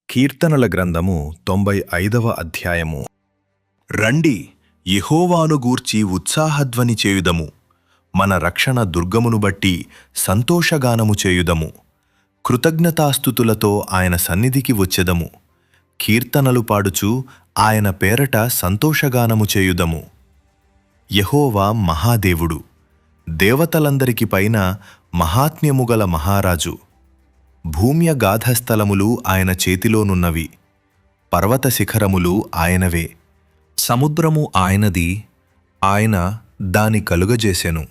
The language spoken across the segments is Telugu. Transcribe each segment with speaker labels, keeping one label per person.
Speaker 1: కీర్తనల గ్రంథము 95వ అధ్యాయము. రండి, యెహోవాను గూర్చి ఉత్సాహధ్వని చేయుదము. మన రక్షణ దుర్గమును బట్టి సంతోషగానము చేయుదము. కృతజ్ఞతాస్తుతులతో ఆయన సన్నిధికి వచ్చెదము. కీర్తనలు పాడుచు ఆయన పేరట సంతోషగానము చేయుదము. యెహోవా మహాదేవుడు, దేవతలందరికి పైన మహాత్మ్యముగల మహారాజు. భూమ్యగాధస్థలములు ఆయన చేతిలోనున్నవి, పర్వత శిఖరములు ఆయనవే. సముద్రము ఆయనది, ఆయన దాని కలుగజేసెను.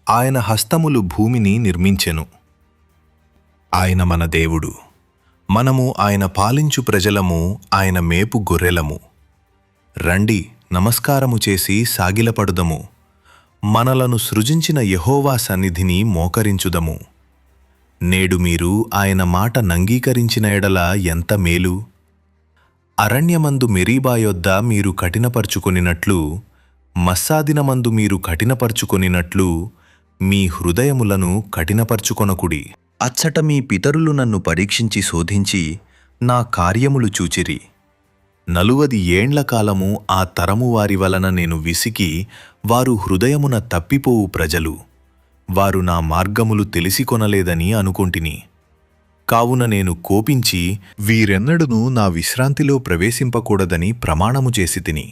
Speaker 1: ఆయన హస్తములు భూమిని నిర్మించెను. ఆయన మన దేవుడు, మనము ఆయన పాలించు ప్రజలము, ఆయన మేపు గొర్రెలము. రండి, నమస్కారము చేసి సాగిలపడుదము. మనలను సృజించిన యెహోవా సన్నిధిని మోకరించుదము. నేడు మీరు ఆయన మాట నంగీకరించిన ఎడల ఎంత మేలు! అరణ్యమందు మెరీబా యొద్ద మీరు కఠినపరుచుకొనినట్లు, మస్సాదినమందు మీరు కఠినపరుచుకొనినట్లు మీ హృదయములను కఠినపరుచుకొనకుడి. అచ్చట మీ పితరులు నన్ను పరీక్షించి శోధించి నా కార్యములు చూచిరి. 40 ఏండ్ల కాలము ఆ తరము వారి వలన నేను విసికి, వారు హృదయమున తప్పిపోవు ప్రజలు. వారు నా మార్గములు తెలిసికొనలేదని అనుకొంటిని. కావున నేను కోపించి వీరెన్నడునూ నా విశ్రాంతిలో ప్రవేశింపకూడదని ప్రమాణము చేసి తిని.